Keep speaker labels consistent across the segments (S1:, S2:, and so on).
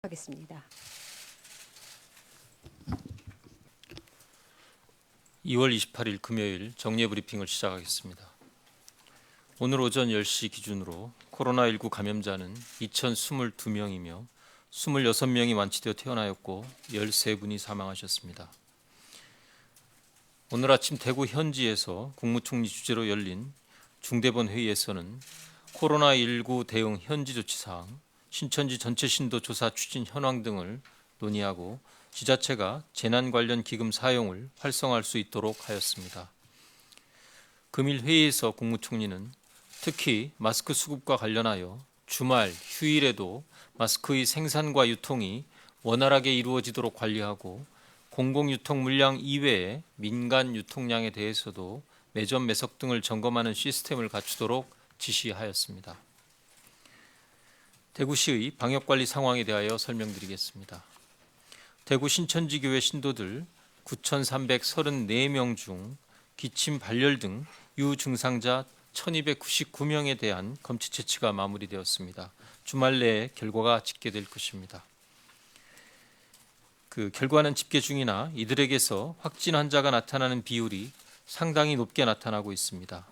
S1: 하겠습니다.
S2: 2월 28일 금요일 정례 브리핑을 시작하겠습니다. 오늘 오전 10시 기준으로 코로나19 감염자는 2,022명이며 26명이 완치되어 퇴원하였고 13분이 사망하셨습니다. 오늘 아침 대구 현지에서 국무총리 주재로 열린 중대본 회의에서는 코로나19 대응 현지 조치사항, 신천지 전체 신도 조사 추진 현황 등을 논의하고 지자체가 재난 관련 기금 사용을 활성화할 수 있도록 하였습니다. 금일 회의에서 국무총리는 특히 마스크 수급과 관련하여 주말, 휴일에도 마스크의 생산과 유통이 원활하게 이루어지도록 관리하고 공공유통 물량 이외의 민간 유통량에 대해서도 매점 매석 등을 점검하는 시스템을 갖추도록 지시하였습니다. 대구시의 방역관리 상황에 대하여 설명드리겠습니다. 대구 신천지교회 신도들 9,334명 중 기침 발열 등 유증상자 1,299명에 대한 검체 채취가 마무리되었습니다. 주말 내에 결과가 집계될 것입니다. 그 결과는 집계 중이나 이들에게서 확진 환자가 나타나는 비율이 상당히 높게 나타나고 있습니다.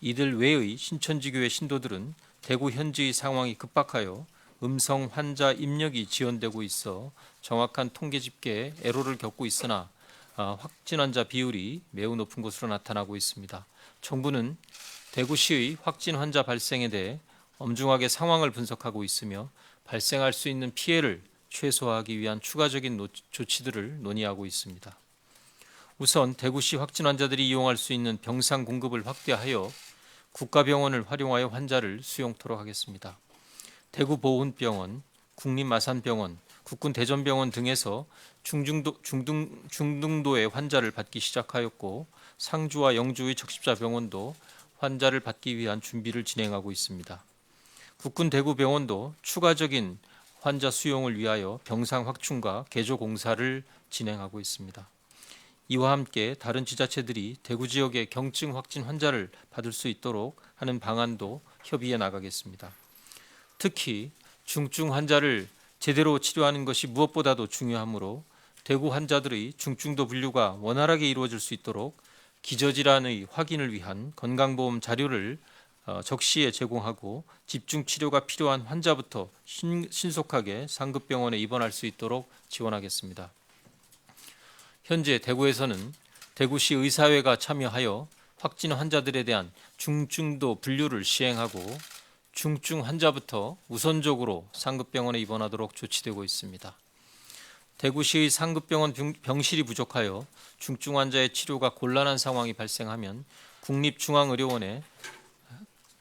S2: 이들 외의 신천지교회 신도들은 대구 현지의 상황이 급박하여 음성 환자 입력이 지연되고 있어 정확한 통계 집계에 애로를 겪고 있으나 확진 환자 비율이 매우 높은 것으로 나타나고 있습니다. 정부는 대구시의 확진 환자 발생에 대해 엄중하게 상황을 분석하고 있으며 발생할 수 있는 피해를 최소화하기 위한 추가적인 조치들을 논의하고 있습니다. 우선 대구시 확진 환자들이 이용할 수 있는 병상 공급을 확대하여 국가병원을 활용하여 환자를 수용토록 하겠습니다. 대구보훈병원, 국립마산병원, 국군대전병원 등에서 중등도의 환자를 받기 시작하였고 상주와 영주의 적십자병원도 환자를 받기 위한 준비를 진행하고 있습니다. 국군대구병원도 추가적인 환자 수용을 위하여 병상 확충과 개조 공사를 진행하고 있습니다. 이와 함께 다른 지자체들이 대구 지역의 경증 확진 환자를 받을 수 있도록 하는 방안도 협의해 나가겠습니다. 특히 중증 환자를 제대로 치료하는 것이 무엇보다도 중요하므로 대구 환자들의 중증도 분류가 원활하게 이루어질 수 있도록 기저질환의 확인을 위한 건강보험 자료를 적시에 제공하고 집중 치료가 필요한 환자부터 신속하게 상급병원에 입원할 수 있도록 지원하겠습니다. 현재 대구에서는 대구시 의사회가 참여하여 확진 환자들에 대한 중증도 분류를 시행하고 중증 환자부터 우선적으로 상급병원에 입원하도록 조치되고 있습니다. 대구시의 상급병원 병실이 부족하여 중증 환자의 치료가 곤란한 상황이 발생하면 국립중앙의료원에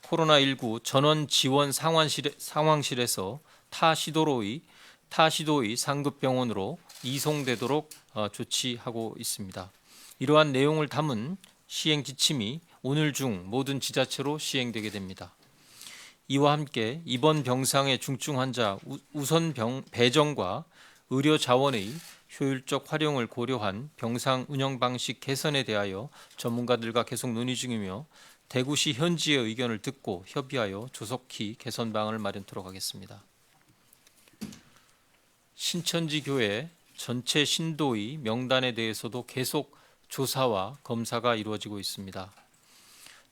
S2: 코로나19 전원 지원 상황실에서 타 시도의 상급병원으로 이송되도록 조치하고 있습니다. 이러한 내용을 담은 시행 지침이 오늘 중 모든 지자체로 시행되게 됩니다. 이와 함께 입원 병상의 중증 환자 우선 배정과 의료 자원의 효율적 활용을 고려한 병상 운영 방식 개선에 대하여 전문가들과 계속 논의 중이며 대구시 현지의 의견을 듣고 협의하여 조속히 개선 방안을 마련토록 하겠습니다. 신천지 교회 전체 신도의 명단에 대해서도 계속 조사와 검사가 이루어지고 있습니다.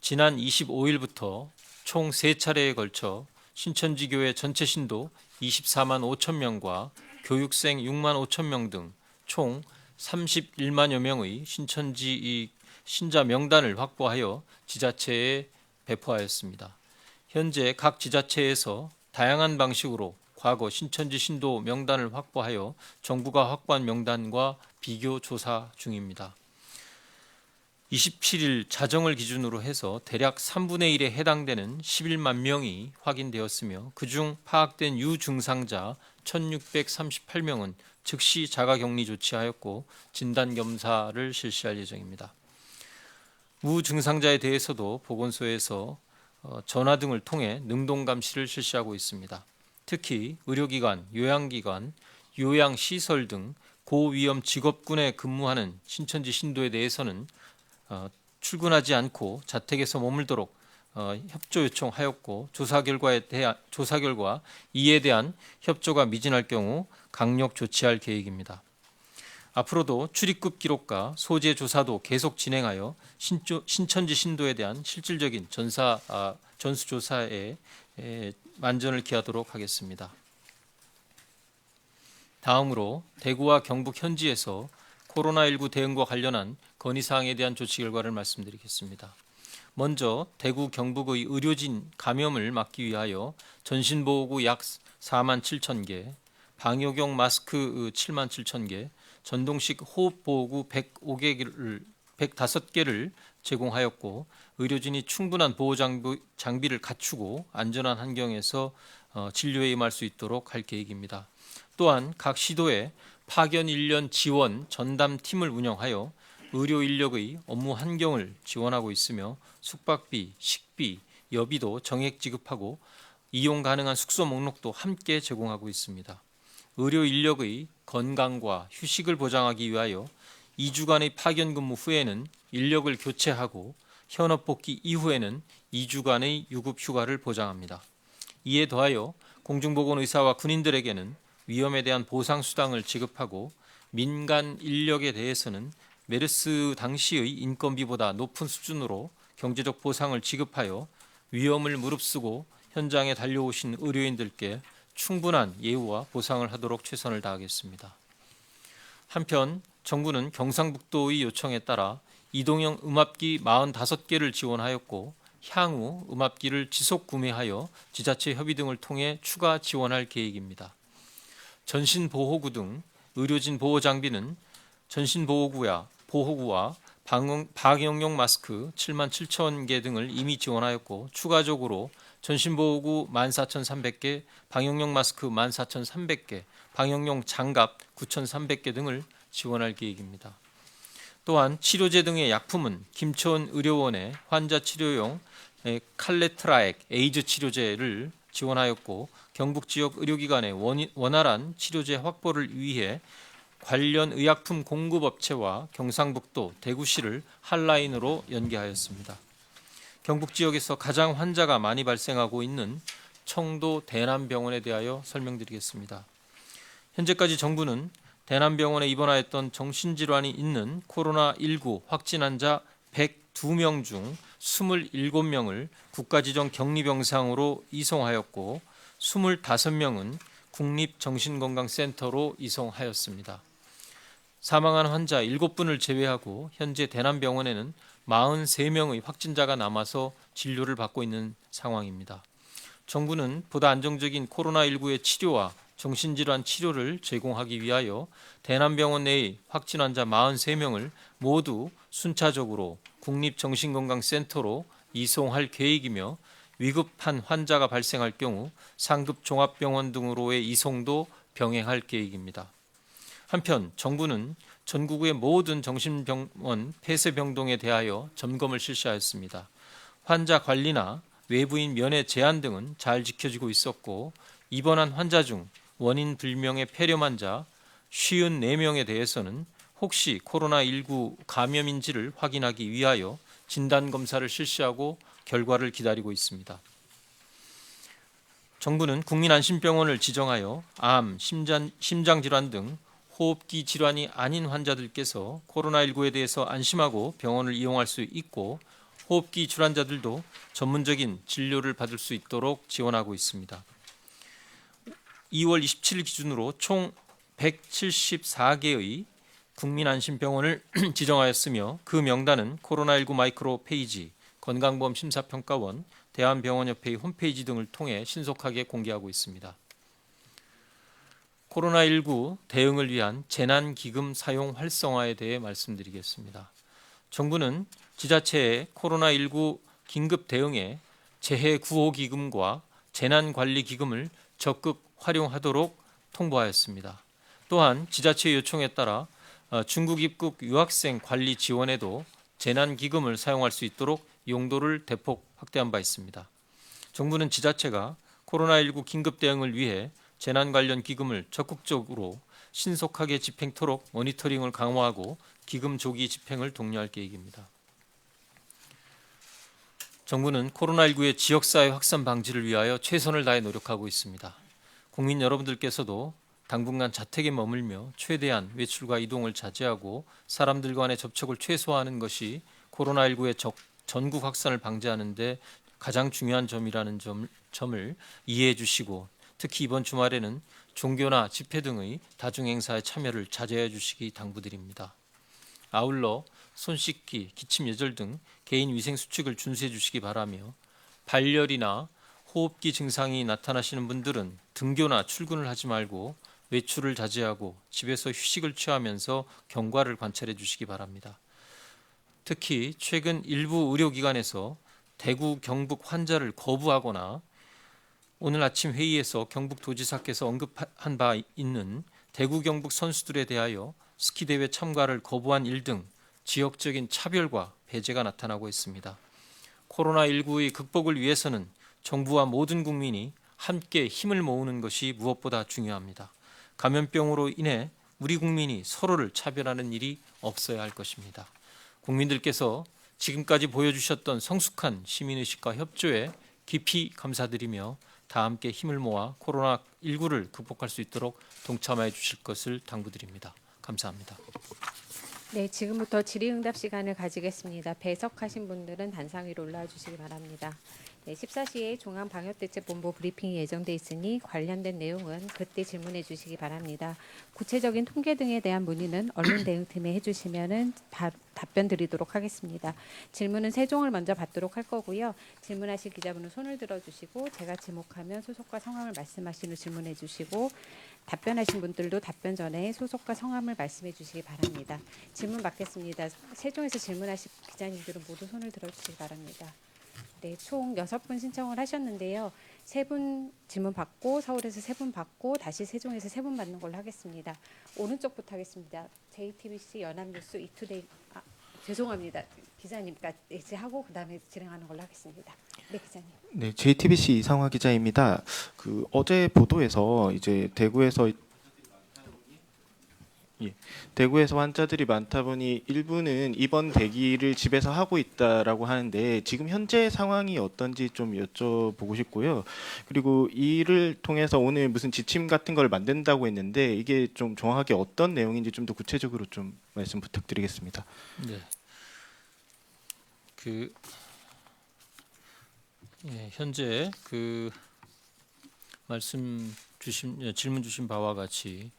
S2: 지난 25일부터 총 3차례에 걸쳐 신천지 교회 전체 신도 24만 5천 명과 교육생 6만 5천 명 등 총 31만여 명의 신천지 신자 명단을 확보하여 지자체에 배포하였습니다. 현재 각 지자체에서 다양한 방식으로 과거 신천지 신도 명단을 확보하여 정부가 확보한 명단과 비교 조사 중입니다. 27일 자정을 기준으로 해서 대략 3분의 1에 해당되는 11만 명이 확인되었으며 그중 파악된 유증상자 1,638명은 즉시 자가격리 조치하였고 진단검사를 실시할 예정입니다. 무증상자에 대해서도 보건소에서 전화 등을 통해 능동감시를 실시하고 있습니다. 특히 의료기관, 요양기관, 요양시설 등 고위험 직업군에 근무하는 신천지 신도에 대해서는 출근하지 않고 자택에서 머물도록 협조 요청하였고 조사 결과 이에 대한 협조가 미진할 경우 강력 조치할 계획입니다. 앞으로도 출입국 기록과 소재 조사도 계속 진행하여 신천지 신도에 대한 실질적인 전수 조사에 만전을 기하도록 하겠습니다. 다음으로 대구와 경북 현지에서 코로나19 대응과 관련한 건의사항에 대한 조치 결과를 말씀드리겠습니다. 먼저 대구 경북의 의료진 감염을 막기 위하여 전신보호구 약 4만 7천 개, 방역용 마스크 7만 7천 개, 전동식 호흡보호구 105개를 제공하였고 의료진이 충분한 보호 장비를 갖추고 안전한 환경에서 진료에 임할 수 있도록 할 계획입니다. 또한 각 시도에 파견 인력 지원 전담팀을 운영하여 의료 인력의 업무 환경을 지원하고 있으며 숙박비, 식비, 여비도 정액 지급하고 이용 가능한 숙소 목록도 함께 제공하고 있습니다. 의료 인력의 건강과 휴식을 보장하기 위하여 2주간의 파견 근무 후에는 인력을 교체하고 현업 복귀 이후에는 2주간의 유급 휴가를 보장합니다. 이에 더하여 공중보건의사와 군인들에게는 위험에 대한 보상수당을 지급하고 민간 인력에 대해서는 메르스 당시의 인건비보다 높은 수준으로 경제적 보상을 지급하여 위험을 무릅쓰고 현장에 달려오신 의료인들께 충분한 예우와 보상을 하도록 최선을 다하겠습니다. 한편 정부는 경상북도의 요청에 따라 이동형 음압기 45개를 지원하였고 향후 음압기를 지속 구매하여 지자체 협의 등을 통해 추가 지원할 계획입니다. 전신보호구 등 의료진 보호 장비는 전신보호구와 방역용 마스크 7만 7천 개 등을 이미 지원하였고 추가적으로 전신보호구 14,300개, 방역용 마스크 14,300개, 방역용 장갑 9,300개 등을 지원할 계획입니다. 또한 치료제 등의 약품은 김천 의료원에 환자 치료용 칼레트라액 에이즈 치료제를 지원하였고 경북 지역 의료기관의 원활한 치료제 확보를 위해 관련 의약품 공급업체와 경상북도 대구시를 핫라인으로 연계하였습니다. 경북 지역에서 가장 환자가 많이 발생하고 있는 청도 대남병원에 대하여 설명드리겠습니다. 현재까지 정부는 대남병원에 입원하였던 정신질환이 있는 코로나19 확진 환자 102명 중 27명을 국가지정 격리병상으로 이송하였고 25명은 국립정신건강센터로 이송하였습니다. 사망한 환자 7분을 제외하고 현재 대남병원에는 43명의 확진자가 남아서 진료를 받고 있는 상황입니다. 정부는 보다 안정적인 코로나19의 치료와 정신질환 치료를 제공하기 위하여 대남병원 내의 확진 환자 43명을 모두 순차적으로 국립정신건강센터로 이송할 계획이며 위급한 환자가 발생할 경우 상급 종합병원 등으로의 이송도 병행할 계획입니다. 한편 정부는 전국의 모든 정신병원 폐쇄병동에 대하여 점검을 실시하였습니다. 환자 관리나 외부인 면회 제한 등은 잘 지켜지고 있었고 입원한 환자 중 원인 불명의 폐렴 환자 54명에 대해서는 혹시 코로나19 감염인지를 확인하기 위하여 진단검사를 실시하고 결과를 기다리고 있습니다. 정부는 국민안심병원을 지정하여 암, 심장질환 등 호흡기 질환이 아닌 환자들께서 코로나19에 대해서 안심하고 병원을 이용할 수 있고 호흡기 질환자들도 전문적인 진료를 받을 수 있도록 지원하고 있습니다. 2월 27일 기준으로 총 174개의 국민안심병원을 지정하였으며 그 명단은 코로나19 마이크로 페이지, 건강보험 심사평가원, 대한병원협회의 홈페이지 등을 통해 신속하게 공개하고 있습니다. 코로나19 대응을 위한 재난기금 사용 활성화에 대해 말씀드리겠습니다. 정부는 지자체의 코로나19 긴급 대응에 재해구호기금과 재난관리기금을 적극 활용하도록 통보하였습니다. 또한 지자체의 요청에 따라 중국 입국 유학생 관리 지원에도 재난기금을 사용할 수 있도록 용도를 대폭 확대한 바 있습니다. 정부는 지자체가 코로나19 긴급 대응을 위해 재난 관련 기금을 적극적으로 신속하게 집행토록 모니터링을 강화하고 기금 조기 집행을 독려할 계획입니다. 정부는 코로나19의 지역사회 확산 방지를 위하여 최선을 다해 노력하고 있습니다. 국민 여러분들께서도 당분간 자택에 머물며 최대한 외출과 이동을 자제하고 사람들 간의 접촉을 최소화하는 것이 코로나19의 전국 확산을 방지하는 데 가장 중요한 점이라는 점을 이해해 주시고, 특히 이번 주말에는 종교나 집회 등의 다중행사에 참여를 자제해 주시기 당부드립니다. 아울러 손 씻기, 기침 예절 등 개인 위생 수칙을 준수해 주시기 바라며, 발열이나 호흡기 증상이 나타나시는 분들은 등교나 출근을 하지 말고 외출을 자제하고 집에서 휴식을 취하면서 경과를 관찰해 주시기 바랍니다. 특히 최근 일부 의료기관에서 대구, 경북 환자를 거부하거나 오늘 아침 회의에서 경북도지사께서 언급한 바 있는 대구, 경북 선수들에 대하여 스키대회 참가를 거부한 일 등 지역적인 차별과 배제가 나타나고 있습니다. 코로나19의 극복을 위해서는 정부와 모든 국민이 함께 힘을 모으는 것이 무엇보다 중요합니다. 감염병으로 인해 우리 국민이 서로를 차별하는 일이 없어야 할 것입니다. 국민들께서 지금까지 보여주셨던 성숙한 시민의식과 협조에 깊이 감사드리며 다 함께 힘을 모아 코로나19를 극복할 수 있도록 동참해 주실 것을 당부드립니다. 감사합니다.
S1: 네, 지금부터 질의응답 시간을 가지겠습니다. 배석하신 분들은 단상 위로 올라와 주시기 바랍니다. 네, 14시에 중앙방역대책본부 브리핑이 예정돼 있으니 관련된 내용은 그때 질문해 주시기 바랍니다. 구체적인 통계 등에 대한 문의는 언론대응팀에 해주시면 답변 드리도록 하겠습니다. 질문은 세 종을 먼저 받도록 할 거고요. 질문하실 기자분은 손을 들어주시고 제가 지목하면 소속과 성함을 말씀하신 후 질문해 주시고, 답변하신 분들도 답변 전에 소속과 성함을 말씀해 주시기 바랍니다. 질문 받겠습니다. 세종에서 질문하실 기자님들은 모두 손을 들어주시기 바랍니다. 네, 총 6분 신청을 하셨는데요. 3분 질문 받고 서울에서 3분 받고 다시 세종에서 3분 받는 걸로 하겠습니다. 오른쪽부터 하겠습니다. JTBC, 연합뉴스, 이투데이, 죄송합니다. 기자님까지 하고 그다음에 진행하는 걸로 하겠습니다. 네, 기자님.
S3: 네, JTBC 이상화 기자입니다. 어제 보도에서 이제 대구에서 환자들이 많다 보니 일부는 입원 대기를 집에서 하고 있다라고 하는데 지금 현재 상황이 어떤지 좀 여쭤보고 싶고요. 그리고 이를 통해서 오늘 무슨 지침 같은 걸 만든다고 했는데 이게 좀 정확하게 어떤 내용인지 좀 더 구체적으로 좀 말씀 부탁드리겠습니다.
S2: 네. 현재 질문 주신 바와 같이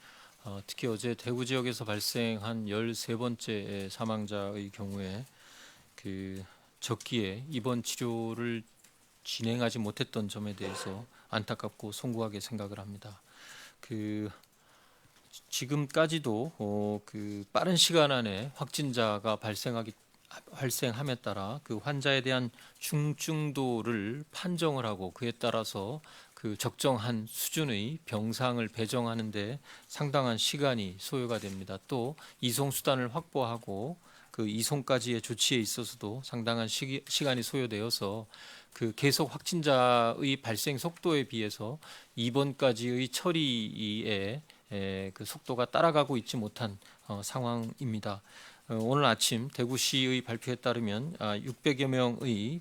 S2: 특히 어제 대구 지역에서 발생한 13번째 사망자의 경우에 적기에 입원 치료를 진행하지 못했던 점에 대해서 안타깝고 송구하게 생각을 합니다. 지금까지도 빠른 시간 안에 확진자가 발생함에 따라 그 환자에 대한 중증도를 판정을 하고 그에 따라서 그 적정한 수준의 병상을 배정하는 데 상당한 시간이 소요가 됩니다. 또 이송 수단을 확보하고 그 이송까지의 조치에 있어서도 상당한 시간이 소요되어서 계속 확진자의 발생 속도에 비해서 입원까지의 처리에 그 속도가 따라가고 있지 못한 상황입니다. 오늘 아침 대구시의 발표에 따르면 600여 명의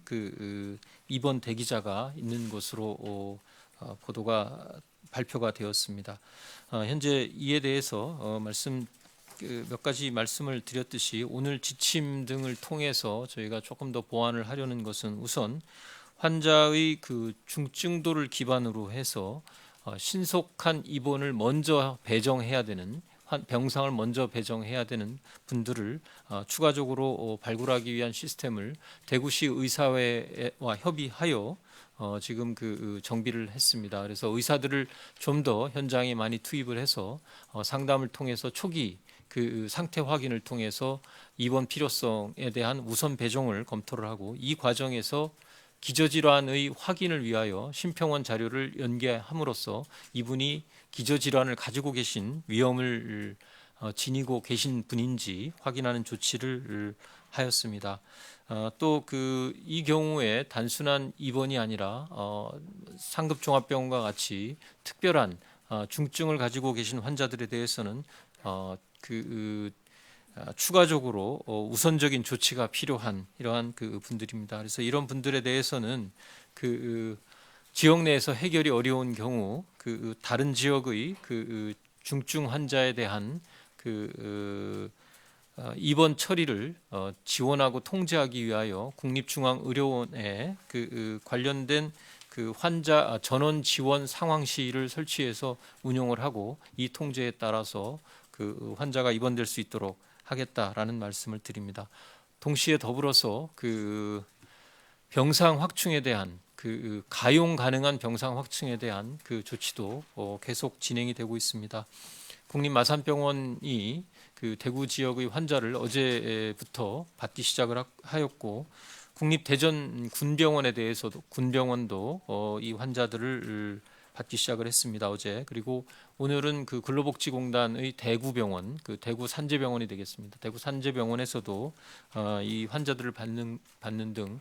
S2: 입원 대기자가 있는 것으로 발표가 되었습니다. 현재 이에 대해서 몇 가지 말씀을 드렸듯이 오늘 지침 등을 통해서 저희가 조금 더 보완을 하려는 것은 우선 환자의 중증도를 기반으로 해서 신속한 입원을 먼저 배정해야 되는 병상을 먼저 배정해야 되는 분들을 추가적으로 발굴하기 위한 시스템을 대구시 의사회와 협의하여 지금 정비를 했습니다. 그래서 의사들을 좀 더 현장에 많이 투입을 해서 상담을 통해서 초기 상태 확인을 통해서 입원 필요성에 대한 우선 배정을 검토를 하고, 이 과정에서 기저질환의 확인을 위하여 심평원 자료를 연계함으로써 이분이 기저질환을 가지고 계신 위험을 지니고 계신 분인지 확인하는 조치를 하였습니다. 또 이 경우에 단순한 입원이 아니라 상급종합병원과 같이 특별한 중증을 가지고 계신 환자들에 대해서는 추가적으로 우선적인 조치가 필요한 이러한 그 분들입니다. 그래서 이런 분들에 대해서는 그 지역 내에서 해결이 어려운 경우 그 다른 지역의 그 중증 환자에 대한 그 입원 처리를 지원하고 통제하기 위하여 국립중앙의료원에 그 관련된 그 환자 전원 지원 상황실을 설치해서 운영을 하고 이 통제에 따라서 그 환자가 입원될 수 있도록 하겠다라는 말씀을 드립니다. 동시에 더불어서 그 병상 확충에 대한 그 가용 가능한 병상 확충에 대한 그 조치도 계속 진행이 되고 있습니다. 국립마산병원이 그 대구 지역의 환자를 어제부터 받기 시작을 하였고 국립대전 군병원에 대해서도 군병원도 이 환자들을 받기 시작을 했습니다. 어제. 그리고 오늘은 그 근로복지공단의 대구병원, 그 대구 산재병원이 되겠습니다. 대구 산재병원에서도 이 환자들을 받는 등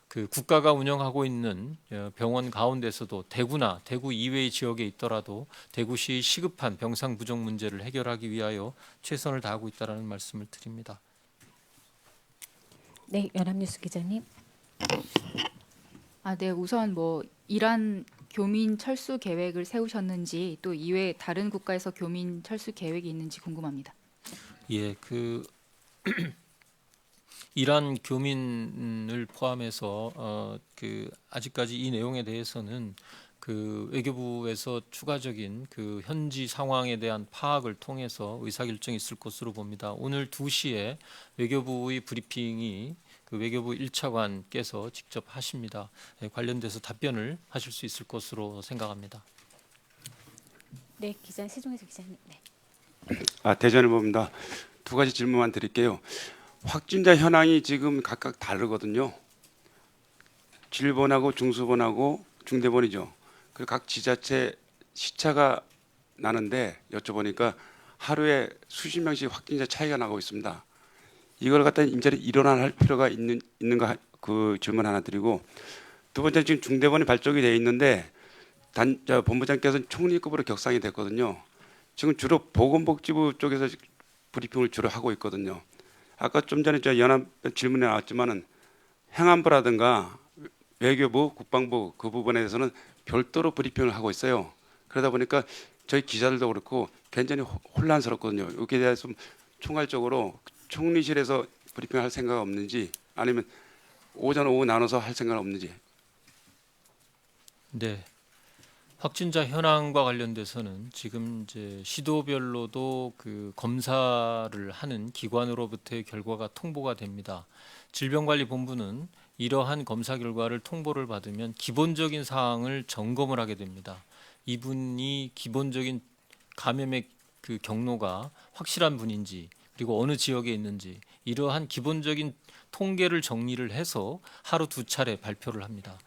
S2: 그 국가가 운영하고 있는 병원 가운데서도 대구나 대구 이외의 지역에 있더라도 대구시 시급한 병상 부족 문제를 해결하기 위하여 최선을 다하고 있다라는 말씀을 드립니다.
S1: 네, 연합뉴스 기자님.
S4: 네, 우선 뭐 이란 교민 철수 계획을 세우셨는지 또 이외에 다른 국가에서 교민 철수 계획이 있는지 궁금합니다.
S2: 예, 그 이란 교민을 포함해서 그 아직까지 이 내용에 대해서는 그 외교부에서 추가적인 그 현지 상황에 대한 파악을 통해서 의사결정이 있을 것으로 봅니다. 오늘 2시에 외교부의 브리핑이 그 외교부 1차관께서 직접 하십니다. 관련돼서 답변을 하실 수 있을 것으로 생각합니다.
S1: 네, 기자 세종에서 기자님. 네.
S5: 대전을 봅니다. 두 가지 질문만 드릴게요. 확진자 현황이 지금 각각 다르거든요. 질본하고 중수본하고 중대본이죠. 그리고 각 지자체 시차가 나는데 여쭤보니까 하루에 수십 명씩 확진자 차이가 나고 있습니다. 이걸 갖다 임자리 일원화할 필요가 있는가 그 질문 하나 드리고 두 번째 지금 중대본이 발족이 돼 있는데 본부장께서는 총리급으로 격상이 됐거든요. 지금 주로 보건복지부 쪽에서 브리핑을 주로 하고 있거든요. 아까 좀 전에 저 연합 질문에 나왔지만은 행안부라든가 외교부, 국방부 그 부분에서는 별도로 브리핑을 하고 있어요. 그러다 보니까 저희 기자들도 그렇고 굉장히 혼란스럽거든요. 여기에 대해서 총괄적으로 총리실에서 브리핑할 생각 없는지 아니면 오전 오후 나눠서 할 생각 없는지.
S2: 네. 확진자 현황과 관련돼서는 지금 이제 시도별로도 그 검사를 하는 기관으로부터의 결과가 통보가 됩니다. 질병관리본부는 이러한 검사 결과를 통보를 받으면 기본적인 사항을 점검을 하게 됩니다. 이분이 기본적인 감염의 그 경로가 확실한 분인지 그리고 어느 지역에 있는지 이러한 기본적인 통계를 정리를 해서 하루 2차례 발표를 합니다.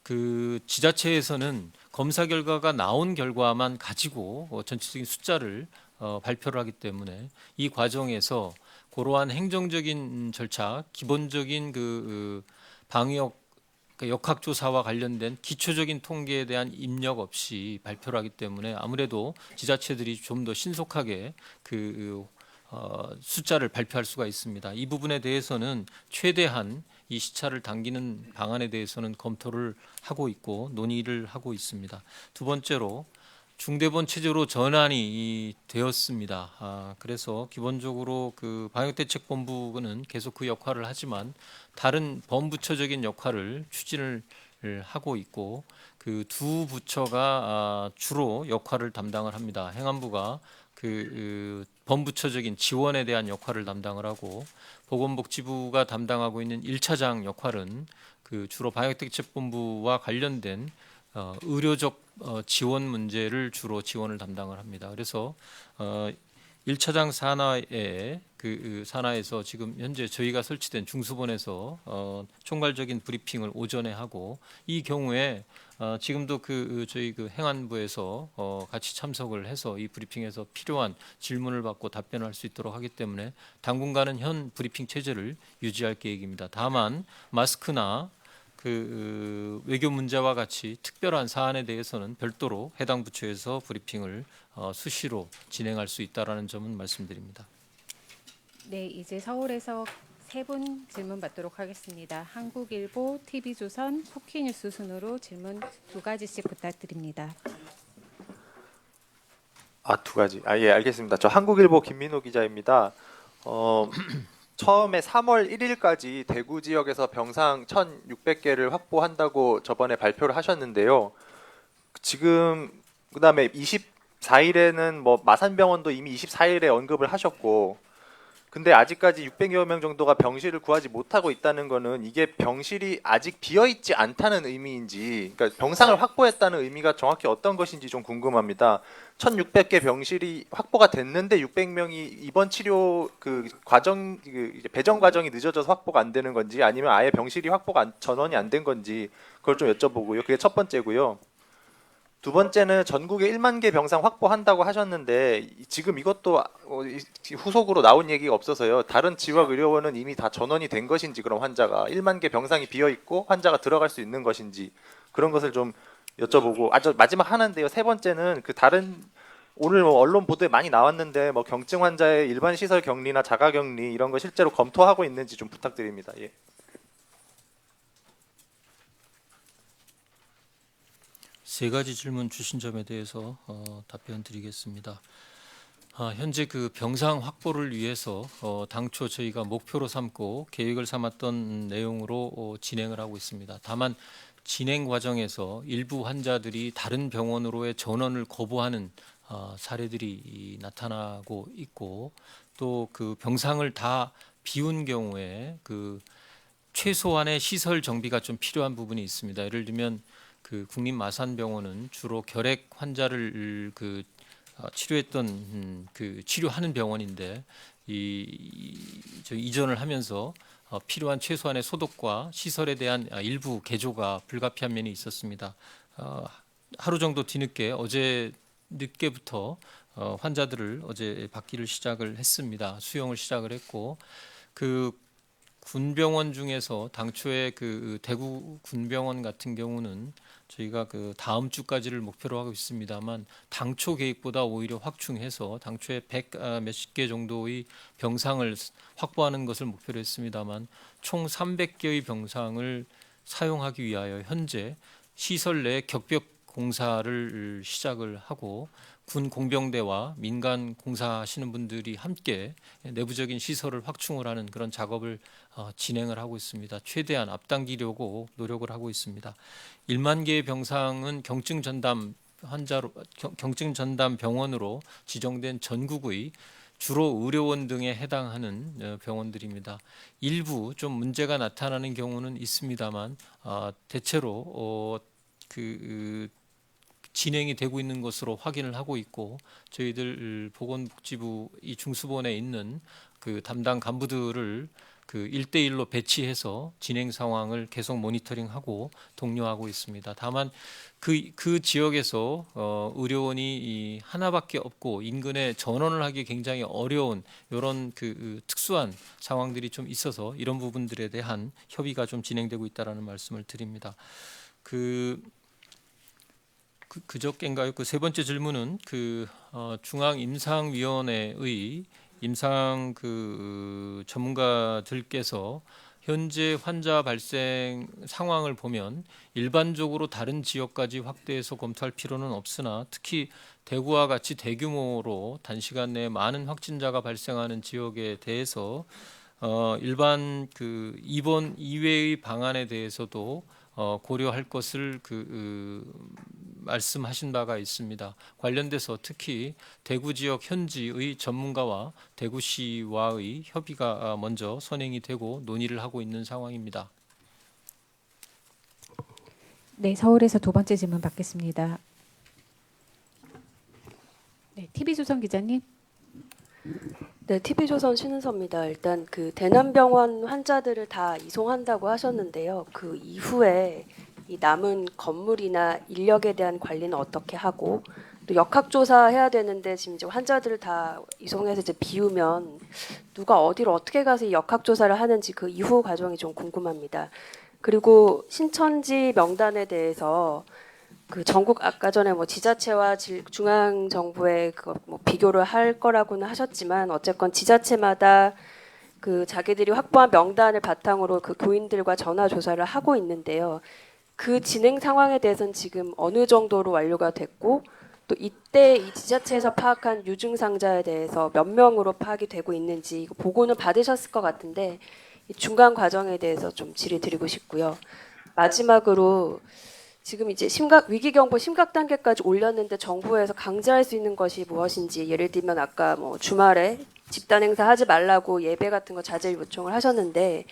S2: 그 지자체에서는 검사 결과가 나온 결과만 가지고 전체적인 숫자를 발표를 하기 때문에 이 과정에서 그러한 행정적인 절차, 기본적인 그 방역 역학조사와 관련된 기초적인 통계에 대한 입력 없이 발표를 하기 때문에 아무래도 지자체들이 좀 더 신속하게 그 숫자를 발표할 수가 있습니다. 이 부분에 대해서는 최대한 이 시차를 당기는 방안에 대해서는 검토를 하고 있고 논의를 하고 있습니다. 두 번째로 중대본 체제로 전환이 되었습니다. 그래서 기본적으로 그 방역대책본부는 계속 그 역할을 하지만 다른 범부처적인 역할을 추진을 하고 있고 그 두 부처가 주로 역할을 담당을 합니다. 행안부가 그 범부처적인 지원에 대한 역할을 담당을 하고 보건복지부가 담당하고 있는 1차장 역할은 그 주로 방역대책본부와 관련된 의료적 지원 문제를 주로 지원을 담당을 합니다. 그래서 1차장 산하에 그 산하에서 지금 현재 저희가 설치된 중수본에서 총괄적인 브리핑을 오전에 하고 이 경우에 지금도 그 저희 그 행안부에서 같이 참석을 해서 이 브리핑에서 필요한 질문을 받고 답변할 수 있도록 하기 때문에 당분간은 현 브리핑 체제를 유지할 계획입니다. 다만 마스크나 그 외교 문제와 같이 특별한 사안에 대해서는 별도로 해당 부처에서 브리핑을 수시로 진행할 수 있다라는 점은 말씀드립니다.
S1: 네, 이제 서울에서 세 분 질문 받도록 하겠습니다. 한국일보, TV조선, 포키뉴스 순으로 질문 2가지씩 부탁드립니다.
S6: 두 가지. 예, 알겠습니다. 저 한국일보 김민호 기자입니다. 처음에 3월 1일까지 대구 지역에서 병상 1,600개를 확보한다고 저번에 발표를 하셨는데요. 지금 그다음에 24일에는 뭐 마산병원도 이미 24일에 언급을 하셨고, 근데 아직까지 600여 명 정도가 병실을 구하지 못하고 있다는 거는 이게 병실이 아직 비어 있지 않다는 의미인지, 그러니까 병상을 확보했다는 의미가 정확히 어떤 것인지 좀 궁금합니다. 1,600개 병실이 확보가 됐는데 600명이 이번 치료 그 과정 이제 배정 과정이 늦어져서 확보가 안 되는 건지, 아니면 아예 병실이 확보가 전원이 안 된 건지 그걸 좀 여쭤보고요. 그게 첫 번째고요. 두 번째는 전국에 1만 개 병상 확보한다고 하셨는데 지금 이것도 후속으로 나온 얘기가 없어서요. 다른 지역 의료원은 이미 다 전원이 된 것인지, 그럼 환자가 1만 개 병상이 비어 있고 환자가 들어갈 수 있는 것인지, 그런 것을 좀 여쭤보고, 저 마지막 하나인데요. 세 번째는 그 다른 오늘 뭐 언론 보도에 많이 나왔는데 뭐 경증 환자의 일반 시설 격리나 자가 격리 이런 거 실제로 검토하고 있는지 좀 부탁드립니다. 예.
S2: 세 가지 질문 주신 점에 대해서 답변 드리겠습니다. 현재 그 병상 확보를 위해서 당초 저희가 목표로 삼고 계획을 삼았던 내용으로 진행을 하고 있습니다. 다만 진행 과정에서 일부 환자들이 다른 병원으로의 전원을 거부하는 사례들이 나타나고 있고, 또 그 병상을 다 비운 경우에 그 최소한의 시설 정비가 좀 필요한 부분이 있습니다. 예를 들면 그 국립마산병원은 주로 결핵 환자를 치료했던 그 치료하는 병원인데 저 이전을 하면서 필요한 최소한의 소독과 시설에 대한 일부 개조가 불가피한 면이 있었습니다. 하루 정도 뒤늦게 어제 늦게부터 환자들을 어제 받기를 시작을 했습니다. 수용을 시작을 했고, 그 군병원 중에서 당초에 그 대구 군병원 같은 경우는 저희가 그 다음 주까지를 목표로 하고 있습니다만, 당초 계획보다 오히려 확충해서 당초에 100 몇십 개 정도의 병상을 확보하는 것을 목표로 했습니다만, 총 300개의 병상을 사용하기 위하여 현재 시설 내 격벽 공사를 시작을 하고, 군 공병대와 민간 공사하시는 분들이 함께 내부적인 시설을 확충을 하는 그런 작업을 진행을 하고 있습니다. 최대한 앞당기려고 노력을 하고 있습니다. 1만 개의 병상은 경증 전담 경증 전담 병원으로 지정된 전국의 주로 의료원 등에 해당하는 병원들입니다. 일부 좀 문제가 나타나는 경우는 있습니다만 대체로 진행이 되고 있는 것으로 확인을 하고 있고, 저희들 보건복지부 이 중수본에 있는 그 담당 간부들을 그 1대1로 배치해서 진행 상황을 계속 모니터링하고 독려하고 있습니다. 다만 그 지역에서 의료원이 하나밖에 없고 인근에 전원을 하기 굉장히 어려운 이런 그 특수한 상황들이 좀 있어서 이런 부분들에 대한 협의가 좀 진행되고 있다라는 말씀을 드립니다. 그저께인가요? 그 세 번째 질문은 중앙임상위원회의 임상 전문가들께서 현재 환자 발생 상황을 보면 일반적으로 다른 지역까지 확대해서 검토할 필요는 없으나, 특히 대구와 같이 대규모로 단시간 내에 많은 확진자가 발생하는 지역에 대해서 일반 입원 이외의 방안에 대해서도 고려할 것을 말씀하신 바가 있습니다. 관련돼서 특히 대구 지역 현지의 전문가와 대구시와의 협의가 먼저 선행이 되고 논의를 하고 있는 상황입니다.
S1: 네, 서울에서 2번째 질문 받겠습니다. 네, TV조선 기자님.
S7: 네, TV조선 신은서입니다. 일단 그 대남병원 환자들을 다 이송한다고 하셨는데요. 그 이후에 이 남은 건물이나 인력에 대한 관리는 어떻게 하고, 또 역학조사 해야 되는데 지금 이제 환자들을 다 이송해서 이제 비우면 누가 어디로 어떻게 가서 이 역학조사를 하는지 그 이후 과정이 좀 궁금합니다. 그리고 신천지 명단에 대해서 그 전국 아까 전에 뭐 지자체와 중앙 정부의 그 뭐 비교를 할 거라고는 하셨지만, 어쨌건 지자체마다 그 자기들이 확보한 명단을 바탕으로 그 교인들과 전화 조사를 하고 있는데요. 그 진행 상황에 대해서는 지금 어느 정도로 완료가 됐고 또 이때 이 지자체에서 파악한 유증상자에 대해서 몇 명으로 파악이 되고 있는지 이거 보고는 받으셨을 것 같은데 이 중간 과정에 대해서 좀 질의드리고 싶고요. 마지막으로 지금 이제 위기 경보 심각 단계까지 올렸는데 정부에서 강제할 수 있는 것이 무엇인지 예를 들면 아까 뭐 주말에 집단 행사 하지 말라고 예배 같은 거 자제 요청을 하셨는데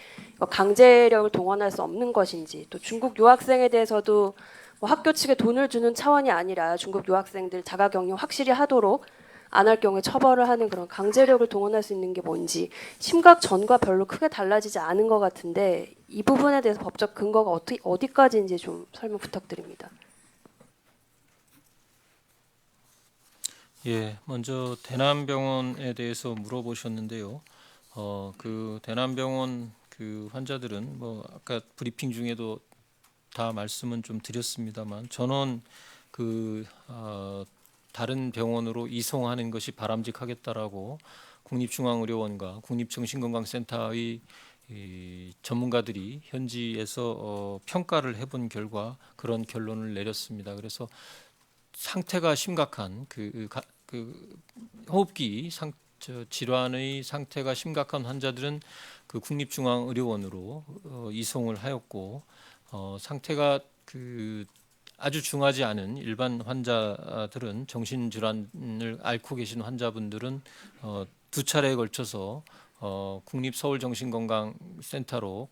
S7: 강제력을 동원할 수 없는 것인지 또 중국 유학생에 대해서도 뭐 학교 측에 돈을 주는 차원이 아니라 중국 유학생들 자가격리 확실히 하도록 안 할 경우에 처벌을 하는 그런 강제력을 동원할 수 있는 게 뭔지 심각 전과 별로 크게 달라지지 않은 것 같은데 이 부분에 대해서 법적 근거가 어디까지인지 좀 설명 부탁드립니다.
S2: 예, 먼저 대남병원에 대해서 물어보셨는데요. 그 대남병원 그 환자들은 뭐 아까 브리핑 중에도 다 말씀은 좀 드렸습니다만 전원 다른 병원으로 이송하는 것이 바람직하겠다라고 국립중앙의료원과 국립정신건강센터의 이 전문가들이 현지에서 평가를 해본 결과 그런 결론을 내렸습니다. 그래서 상태가 심각한 그 호흡기 질환의 상태가 심각한 환자들은 그 국립중앙의료원으로 이송을 하였고 상태가 아주 중하지 않은 일반 환자들은 정신질환을 앓고 계신 환자분들은 두 차례에 걸쳐서 국립정신건강센터로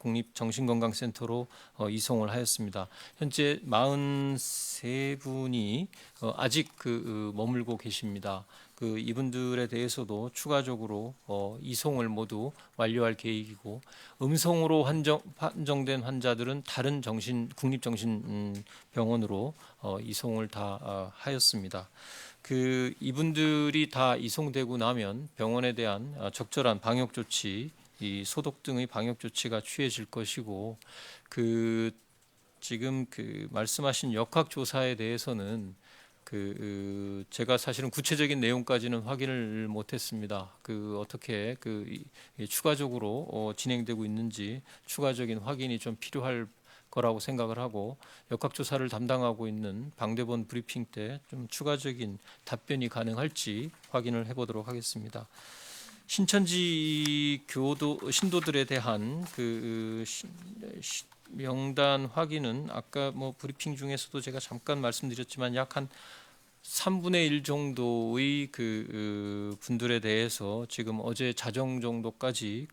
S2: 이송을 하였습니다. 현재 43분이 아직 머물고 계십니다. 이분들에 대해서도 추가적으로 이송을 모두 완료할 계획이고 음성으로 판정된 환자들은 다른 국립정신병원으로 이송을 다 하였습니다. 이분들이 다 이송되고 나면 병원에 대한 적절한 방역 조치, 이 소독 등의 방역 조치가 취해질 것이고 지금 말씀하신 역학 조사에 대해서는 제가 사실은 구체적인 내용까지는 확인을 못했습니다. 어떻게 추가적으로 진행되고 있는지 추가적인 확인이 좀 필요할 거라고 생각을 하고 역학조사를 담당하고 있는 방대본 브리핑 때 좀 추가적인 답변이 가능할지 확인을 해보도록 하겠습니다. 신천지 신도들에 대한 명단 확인은 아까 뭐 브리핑 중에서도 제가 잠깐 말씀드렸지만 약 한 3분의 1 정도의 분들에 대해서 지금 어제 자정 정도까지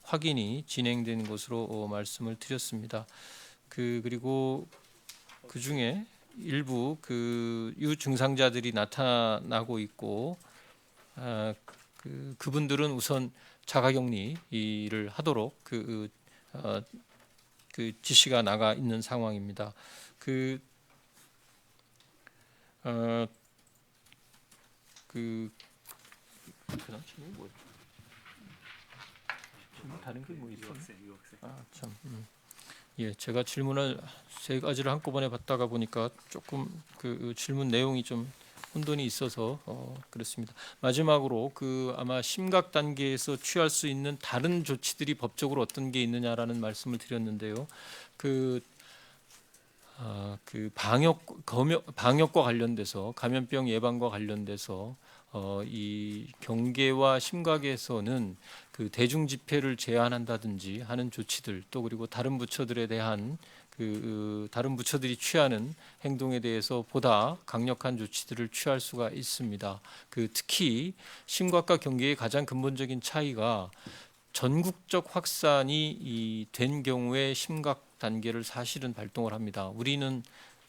S2: 확인이 진행된 것으로 말씀을 드렸습니다. 그리고 그 중에 일부 유증상자들이 나타나고 있고 그분들은 우선 자가격리를 하도록 지시가 나가 있는 상황입니다. 그다음 질문이 뭐였죠? 질문 다른 게 뭐 있어요? 참. 예, 제가 질문을 세 가지를 한꺼번에 받다가 보니까 조금 질문 내용이 좀 혼돈이 있어서 그렇습니다. 마지막으로 아마 심각 단계에서 취할 수 있는 다른 조치들이 법적으로 어떤 게 있느냐라는 말씀을 드렸는데요. 방역과 관련돼서 감염병 예방과 관련돼서 이 경계와 심각에서는 대중 집회를 제한한다든지 하는 조치들 또 그리고 다른 부처들에 대한 다른 부처들이 취하는 행동에 대해서 보다 강력한 조치들을 취할 수가 있습니다. 특히 심각과 경계의 가장 근본적인 차이가 전국적 확산이 된 경우에 심각 단계를 사실은 발동을 합니다. 우리는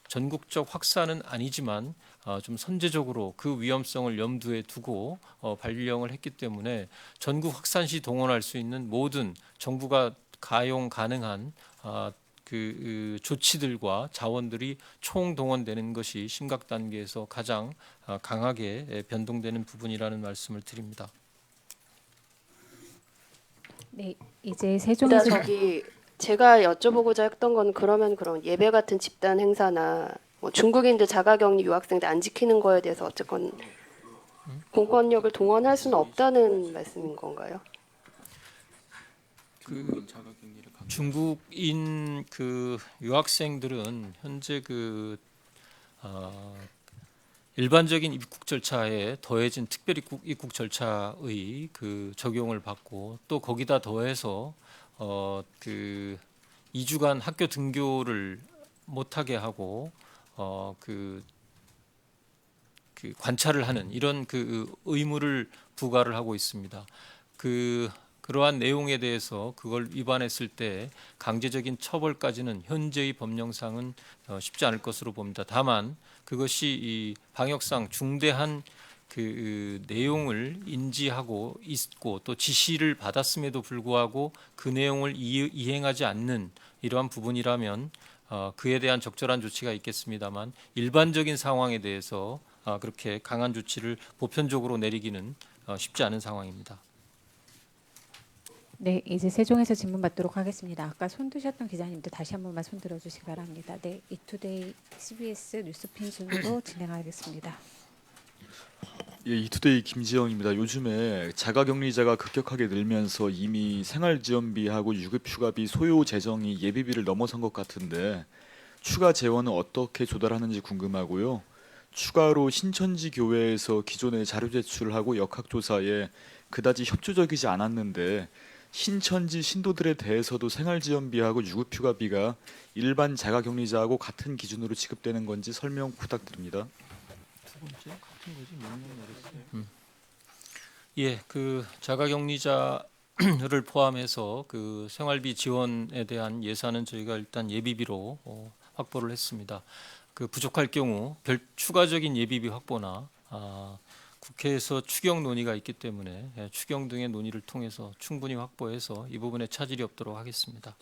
S2: 전국적 확산은 아니지만 좀 선제적으로 그 위험성을 염두에 두고 발령을 했기 때문에 전국 확산 시 동원할 수 있는 모든 정부가 가용 가능한 조치들과 자원들이 총동원되는 것이 심각 단계에서 가장 강하게 변동되는 부분이라는 말씀을 드립니다.
S1: 네, 이제 세종에서
S7: 제가 여쭤보고자 했던 건 그러면 그런 예배 같은 집단 행사나 뭐 중국인들 자가격리 유학생들 안 지키는 거에 대해서 어쨌건 공권력을 동원할 수는 없다는 말씀인 건가요?
S2: 그 중국인 그 유학생들은 현재 일반적인 입국 절차에 더해진 특별 입국 절차의 그 적용을 받고 또 거기다 더해서 그 2주간 학교 등교를 못하게 하고 그 관찰을 하는 이런 그 의무를 부과를 하고 있습니다. 그러한 내용에 대해서 그걸 위반했을 때 강제적인 처벌까지는 현재의 법령상은 쉽지 않을 것으로 봅니다. 다만 그것이 이 방역상 중대한 그 내용을 인지하고 있고 또 지시를 받았음에도 불구하고 그 내용을 이행하지 않는 이러한 부분이라면 그에 대한 적절한 조치가 있겠습니다만 일반적인 상황에 대해서 그렇게 강한 조치를 보편적으로 내리기는 쉽지 않은 상황입니다.
S1: 네, 이제 세종에서 질문 받도록 하겠습니다. 아까 손 드셨던 기자님도 다시 한 번만 손 들어주시기 바랍니다. 네, 이투데이 CBS 뉴스핀 순으로 진행하겠습니다.
S8: 예, 이투데이 김지영입니다. 요즘에 자가격리자가 급격하게 늘면서 이미 생활지원비하고 유급휴가비 소요 재정이 예비비를 넘어선 것 같은데 추가 재원은 어떻게 조달하는지 궁금하고요. 추가로 신천지 교회에서 기존에 자료 제출하고 역학조사에 그다지 협조적이지 않았는데 신천지 신도들에 대해서도 생활지원비하고 유급휴가비가 일반 자가격리자하고 같은 기준으로 지급되는 건지 설명 부탁드립니다.
S2: 두 번째 같은 거지 명령 내렸어요. 예, 그 자가격리자를 포함해서 그 생활비 지원에 대한 예산은 저희가 일단 예비비로 확보를 했습니다. 그 부족할 경우 추가적인 예비비 확보나 국회에서 추경 논의가 있기 때문에 추경 등의 논의를 통해서 충분히 확보해서 이 부분에 차질이 없도록 하겠습니다.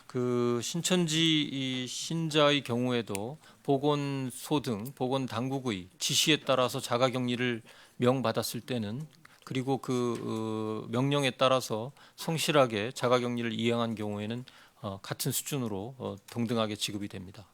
S2: 그 신천지 이 신자의 경우에도 보건소 등 보건당국의 지시에 따라서 자가격리를 명받았을 때는 그리고 그 명령에 따라서 성실하게 자가격리를 이행한 경우에는 같은 수준으로 동등하게 지급이 됩니다.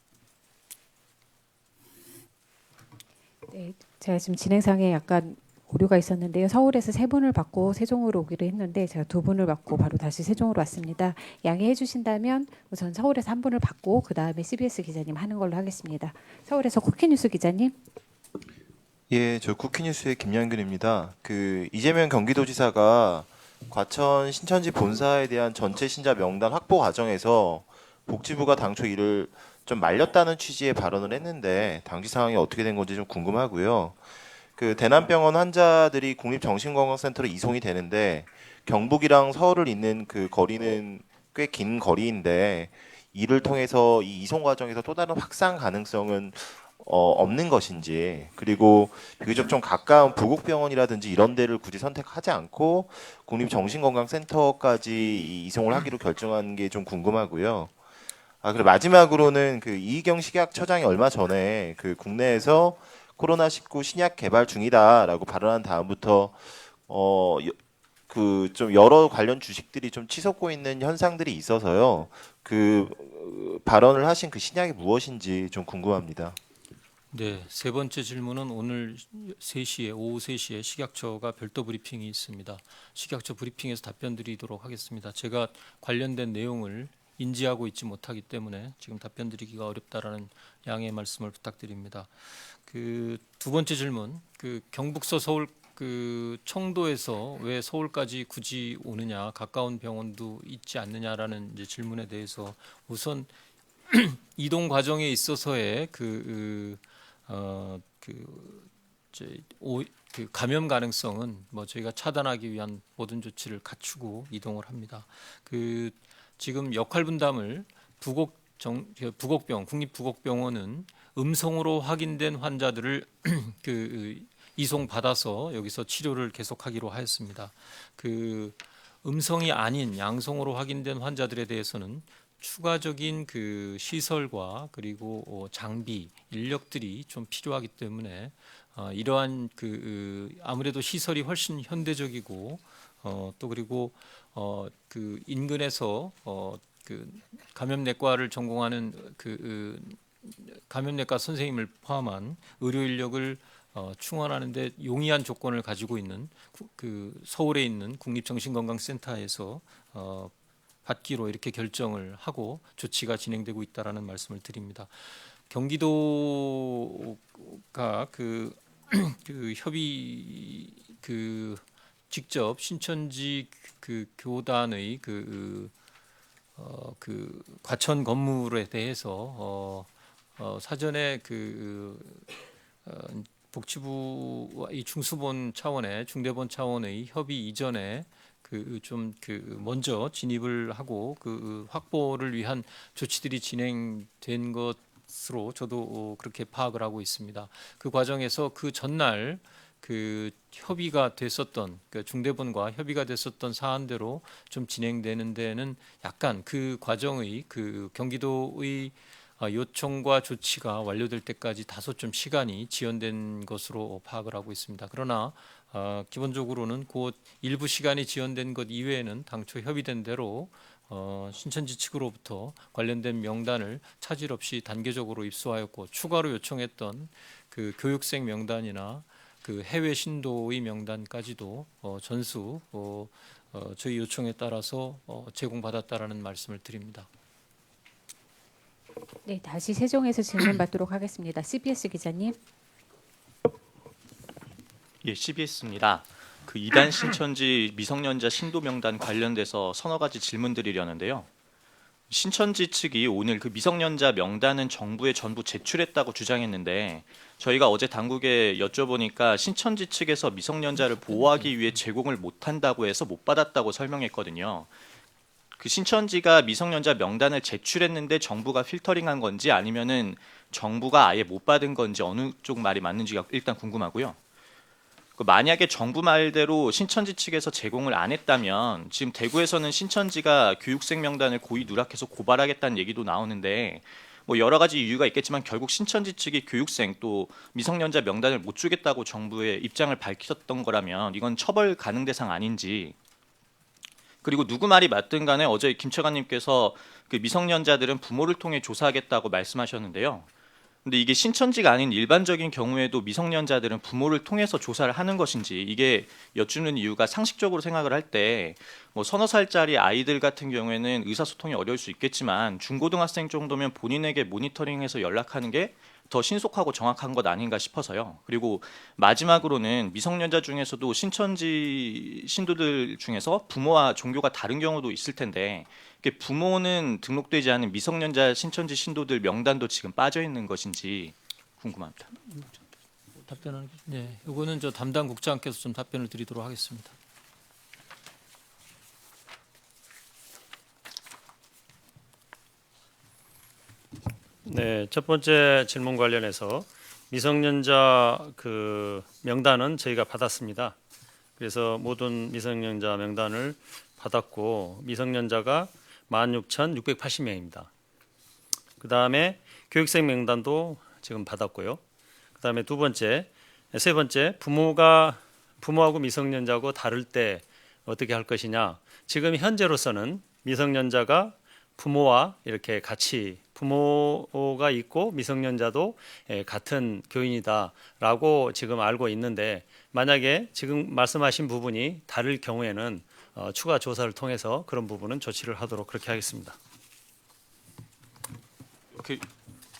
S1: 네, 제가 지금 진행상에 약간 오류가 있었는데요. 서울에서 3분을 받고 세종으로 오기로 했는데 제가 2분을 받고 바로 다시 세종으로 왔습니다. 양해해 주신다면 우선 서울에서 1분을 받고 그 다음에 CBS 기자님 하는 걸로 하겠습니다. 서울에서 쿠키뉴스 기자님.
S9: 예, 저 쿠키뉴스의 김양근입니다. 그 이재명 경기도지사가 과천 신천지 본사에 대한 전체 신자 명단 확보 과정에서 복지부가 당초 이를 좀 말렸다는 취지의 발언을 했는데 당시 상황이 어떻게 된 건지 좀 궁금하고요. 그 대남병원 환자들이 국립정신건강센터로 이송이 되는데 경북이랑 서울을 잇는 그 거리는 꽤 긴 거리인데 이를 통해서 이 이송 과정에서 또 다른 확산 가능성은 없는 것인지, 그리고 비교적 좀 가까운 부곡병원이라든지 이런 데를 굳이 선택하지 않고 국립정신건강센터까지 이송을 하기로 결정한 게 좀 궁금하고요. 그리고 마지막으로는 그 이희경 식약처장이 얼마 전에 그 국내에서 코로나19 신약 개발 중이다라고 발언한 다음부터 그 좀 여러 관련 주식들이 좀 치솟고 있는 현상들이 있어서요. 그 발언을 하신 그 신약이 무엇인지 좀 궁금합니다.
S2: 네, 세 번째 질문은 오늘 3시에 오후 3시에 식약처가 별도 브리핑이 있습니다. 식약처 브리핑에서 답변 드리도록 하겠습니다. 제가 관련된 내용을 인지하고 있지 못하기 때문에 지금 답변 드리기가 어렵다라는 양해의 말씀을 부탁드립니다. 그 두 번째 질문, 그 경북서 서울 그 청도에서 왜 서울까지 굳이 오느냐, 가까운 병원도 있지 않느냐라는 이제 질문에 대해서 우선 이동 과정에 있어서의 그 감염 가능성은 뭐 저희가 차단하기 위한 모든 조치를 갖추고 이동을 합니다. 그 지금 역할 분담을 국립부곡병원은 음성으로 확인된 환자들을 그 이송 받아서 여기서 치료를 계속하기로 하였습니다. 그 음성이 아닌 양성으로 확인된 환자들에 대해서는 추가적인 그 시설과 그리고 장비, 인력들이 좀 필요하기 때문에 이러한 그 아무래도 시설이 훨씬 현대적이고 또 그리고 그 인근에서 그 감염내과를 전공하는 그 감염내과 선생님을 포함한 의료 인력을 충원하는데 용이한 조건을 가지고 있는 그 서울에 있는 국립정신건강센터에서 받기로 이렇게 결정을 하고 조치가 진행되고 있다라는 말씀을 드립니다. 경기도가 그 협의 직접 신천지 교단의 그 과천 건물에 대해서 사전에 복지부와 이 중수본 차원의 중대본 차원의 협의 이전에 먼저 진입을 하고 확보를 위한 조치들이 진행된 것으로 저도 그렇게 파악을 하고 있습니다. 그 과정에서 그 전날 협의가 됐었던 중대본과 협의가 됐었던 사안대로 좀 진행되는 데는 약간 그 과정의 경기도의 요청과 조치가 완료될 때까지 다소 좀 시간이 지연된 것으로 파악을 하고 있습니다. 그러나 기본적으로는 그 일부 시간이 지연된 것 이외에는 당초 협의된 대로 신천지 측으로부터 관련된 명단을 차질 없이 단계적으로 입수하였고 추가로 요청했던 교육생 명단이나 해외 신도의 명단까지도 전수 저희 요청에 따라서 제공받았다라는 말씀을 드립니다.
S1: 네, 다시 세종에서 질문 받도록 하겠습니다. CBS 기자님.
S10: 예, CBS입니다. 그 이단 신천지 미성년자 신도 명단 관련돼서 서너 가지 질문드리려는데요. 신천지 측이 오늘 그 미성년자 명단은 정부에 전부 제출했다고 주장했는데 저희가 어제 당국에 여쭤보니까 신천지 측에서 미성년자를 보호하기 위해 제공을 못한다고 해서 못 받았다고 설명했거든요. 그 신천지가 미성년자 명단을 제출했는데 정부가 필터링한 건지 아니면은 정부가 아예 못 받은 건지 어느 쪽 말이 맞는지가 일단 궁금하고요. 만약에 정부 말대로 신천지 측에서 제공을 안 했다면 지금 대구에서는 신천지가 교육생 명단을 고의 누락해서 고발하겠다는 얘기도 나오는데 뭐 여러 가지 이유가 있겠지만 결국 신천지 측이 교육생 또 미성년자 명단을 못 주겠다고 정부의 입장을 밝혔던 거라면 이건 처벌 가능 대상 아닌지, 그리고 누구 말이 맞든 간에 어제 김 차관님께서 그 미성년자들은 부모를 통해 조사하겠다고 말씀하셨는데요. 근데 이게 신천지가 아닌 일반적인 경우에도 미성년자들은 부모를 통해서 조사를 하는 것인지, 이게 여쭙는 이유가 상식적으로 생각을 할 때 뭐 서너 살짜리 아이들 같은 경우에는 의사소통이 어려울 수 있겠지만 중고등학생 정도면 본인에게 모니터링해서 연락하는 게 더 신속하고 정확한 것 아닌가 싶어서요. 그리고 마지막으로는 미성년자 중에서도 신천지 신도들 중에서 부모와 종교가 다른 경우도 있을 텐데 부모는 등록되지 않은 미성년자 신천지 신도들 명단도 지금 빠져 있는 것인지 궁금합니다.
S2: 답변은 네, 이거는 저 담당 국장께서 좀 답변을 드리도록 하겠습니다.
S11: 네, 첫 번째 질문 관련해서 미성년자 명단은 저희가 받았습니다. 그래서 모든 미성년자 명단을 받았고 미성년자가 16,680명입니다. 그 다음에 교육생 명단도 지금 받았고요. 그 다음에 세 번째 부모하고 미성년자하고 다를 때 어떻게 할 것이냐. 지금 현재로서는 미성년자가 부모와 이렇게 같이 부모가 있고 미성년자도 같은 교인이다라고 지금 알고 있는데 만약에 지금 말씀하신 부분이 다를 경우에는 추가 조사를 통해서 그런 부분은 조치를 하도록 그렇게 하겠습니다.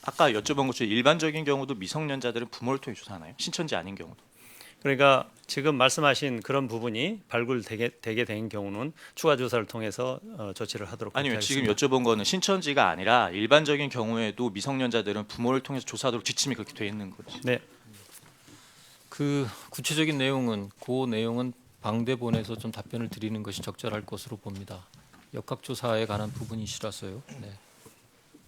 S10: 아까 여쭤본 것처럼 일반적인 경우도 미성년자들은 부모를 통해 조사하나요? 신천지 아닌 경우도?
S11: 그러니까 지금 말씀하신 그런 부분이 발굴되게 된 경우는 추가 조사를 통해서 조치를 하도록
S10: 아니요,
S11: 하겠습니다.
S10: 지금 여쭤본 거는 신천지가 아니라 일반적인 경우에도 미성년자들은 부모를 통해서 조사하도록 지침이 그렇게 되어 있는 거죠.
S11: 네.
S2: 그 구체적인 내용은 방대본에서 좀 답변을 드리는 것이 적절할 것으로 봅니다. 역학조사에 관한 부분이시라서요. 네.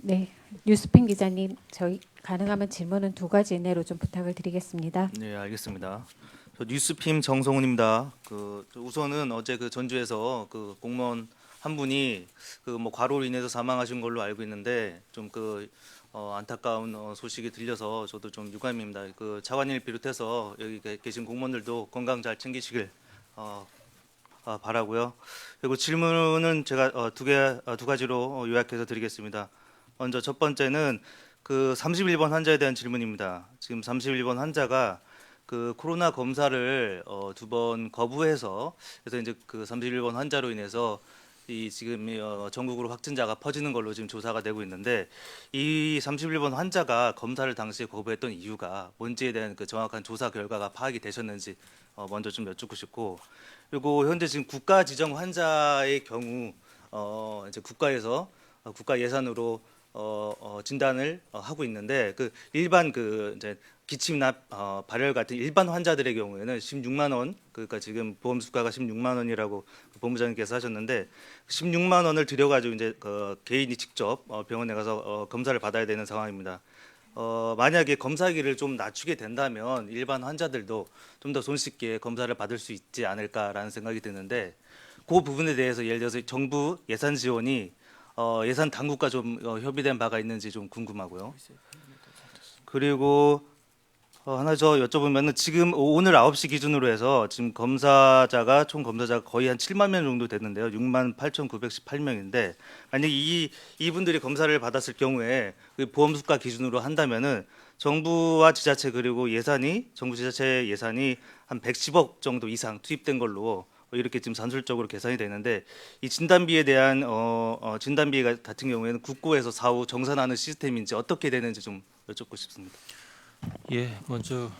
S1: 네, 뉴스핀 기자님, 저희 가능하면 질문은 2가지 이내로 좀 부탁을 드리겠습니다.
S12: 네, 알겠습니다. 저 뉴스핌 정성훈입니다. 우선은 어제 전주에서 공무원 한 분이 과로로 인해서 사망하신 걸로 알고 있는데 좀 안타까운 소식이 들려서 저도 좀 유감입니다. 차관님을 비롯해서 여기 계신 공무원들도 건강 잘 챙기시길 바라고요. 그리고 질문은 제가 두 가지로 요약해서 드리겠습니다. 먼저 첫 번째는 31번 환자에 대한 질문입니다. 지금 31번 환자가 코로나 검사를 2번 거부해서 그래서 이제 31번 환자로 인해서 이 지금 전국으로 확진자가 퍼지는 걸로 지금 조사가 되고 있는데 이 31번 환자가 검사를 당시에 거부했던 이유가 뭔지에 대한 그 정확한 조사 결과가 파악이 되셨는지 먼저 좀 여쭙고 싶고, 그리고 현재 지금 국가 지정 환자의 경우 이제 국가에서 국가 예산으로 진단을 하고 있는데 그 일반 그 이제 기침이나 발열 같은 일반 환자들의 경우에는 16만 원, 그러니까 지금 보험 수가가 16만 원이라고 본부장님께서 하셨는데 16만 원을 들여가지고 이제 개인이 직접 병원에 가서 검사를 받아야 되는 상황입니다. 만약에 검사비를 좀 낮추게 된다면 일반 환자들도 좀 더 손쉽게 검사를 받을 수 있지 않을까라는 생각이 드는데, 그 부분에 대해서 예를 들어서 정부 예산 지원이 예산 당국과 좀 협의된 바가 있는지 좀 궁금하고요. 그리고 하나 더 여쭤보면은 지금 오늘 9시 기준으로 해서 지금 총 검사자가 거의 한 7만 명 정도 됐는데요. 6만 8,918명인데 만약 이분들이 검사를 받았을 경우에 그 보험 수가 기준으로 한다면은 정부와 지자체 그리고 정부 지자체 예산이 한 110억 정도 이상 투입된 걸로 이렇게 지금 산술적으로 계산이 되는데, 이 진단비에 대한 진단비 같은 경우에는 국고에서 사후 정산하는 시스템인지 어떻게 되는지 좀 여쭙고 싶습니다.
S2: 예, 먼저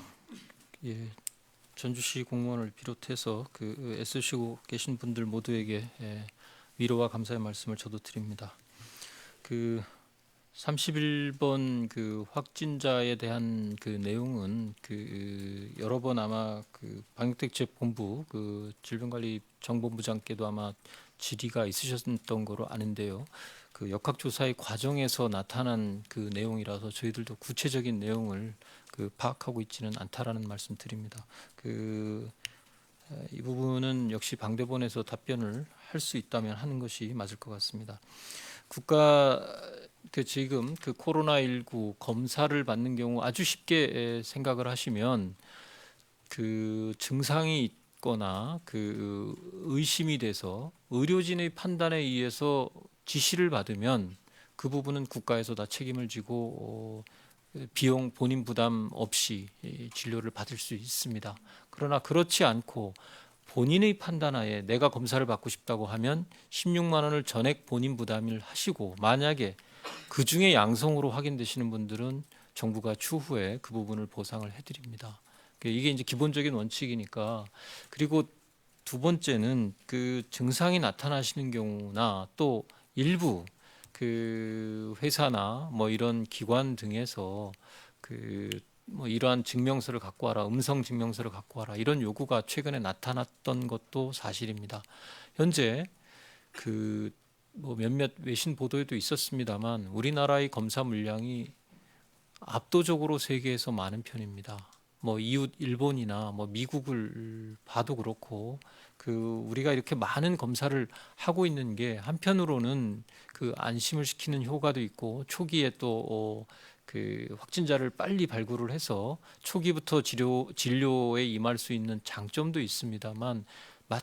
S2: 전주시 공무원을 비롯해서 애쓰시고 계신 분들 모두에게 위로와 감사의 말씀을 저도 드립니다. 31번 확진자에 대한 내용은 여러 번 아마 방역대책본부 질병관리정본부장께도 아마 질의가 있으셨던 거로 아는데요. 역학조사의 과정에서 나타난 내용이라서 저희들도 구체적인 내용을 파악하고 있지는 않다라는 말씀드립니다. 이 부분은 역시 방대본에서 답변을 할 수 있다면 하는 것이 맞을 것 같습니다. 지금 코로나19 검사를 받는 경우 아주 쉽게 생각을 하시면 증상이 있거나 의심이 돼서 의료진의 판단에 의해서 지시를 받으면 그 부분은 국가에서 다 책임을 지고 비용 본인 부담 없이 진료를 받을 수 있습니다. 그러나 그렇지 않고 본인의 판단하에 내가 검사를 받고 싶다고 하면 16만 원을 전액 본인 부담을 하시고, 만약에 그 중에 양성으로 확인되시는 분들은 정부가 추후에 그 부분을 보상을 해드립니다. 이게 이제 기본적인 원칙이니까. 그리고 두 번째는 증상이 나타나시는 경우나 또 일부 회사나 이런 기관 등에서 이러한 증명서를 갖고 와라, 음성 증명서를 갖고 와라, 이런 요구가 최근에 나타났던 것도 사실입니다. 현재 몇몇 외신 보도에도 있었습니다만 우리나라의 검사 물량이 압도적으로 세계에서 많은 편입니다. 이웃 일본이나 미국을 봐도 그렇고 우리가 이렇게 많은 검사를 하고 있는 게 한편으로는 안심을 시키는 효과도 있고, 초기에 또 확진자를 빨리 발굴을 해서 초기부터 진료에 임할 수 있는 장점도 있습니다만,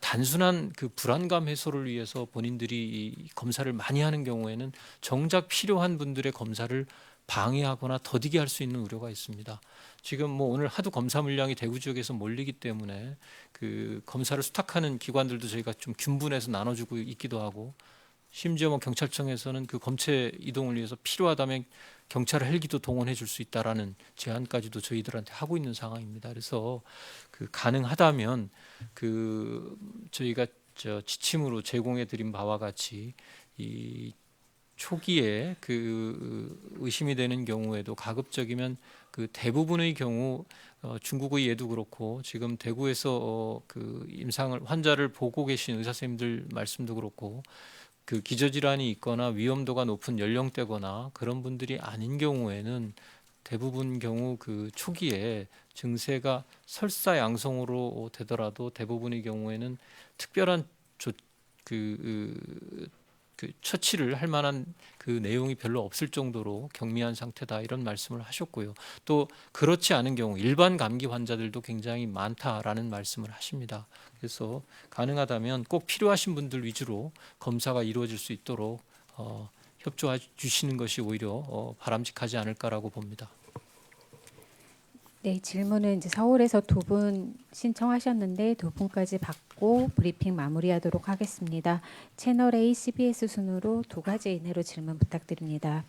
S2: 단순한 불안감 해소를 위해서 본인들이 검사를 많이 하는 경우에는 정작 필요한 분들의 검사를 방해하거나 더디게 할 수 있는 우려가 있습니다. 지금 오늘 하도 검사 물량이 대구 지역에서 몰리기 때문에 검사를 수탁하는 기관들도 저희가 좀 균분해서 나눠주고 있기도 하고, 심지어 경찰청에서는 검체 이동을 위해서 필요하다면 경찰 헬기도 동원해 줄 수 있다라는 제안까지도 저희들한테 하고 있는 상황입니다. 그래서 가능하다면 저희가 지침으로 제공해 드린 바와 같이 이 초기에 의심이 되는 경우에도 가급적이면 대부분의 경우 중국의 예도 그렇고 지금 대구에서 환자를 보고 계신 의사 선생님들 말씀도 그렇고, 기저질환이 있거나 위험도가 높은 연령대거나 그런 분들이 아닌 경우에는 대부분 경우 초기에 증세가 설사 양성으로 되더라도 대부분의 경우에는 특별한 처치를 할 만한 내용이 별로 없을 정도로 경미한 상태다, 이런 말씀을 하셨고요. 또 그렇지 않은 경우 일반 감기 환자들도 굉장히 많다라는 말씀을 하십니다. 그래서 가능하다면 꼭 필요하신 분들 위주로 검사가 이루어질 수 있도록 협조해 주시는 것이 오히려 바람직하지 않을까라고 봅니다.
S1: 네, 질문은 이제 서울에서 2분 신청하셨는데 2분까지 받고 브리핑 마무리하도록 하겠습니다. 채널 A, CBS 순으로 2가지 이내로 질문 부탁드립니다.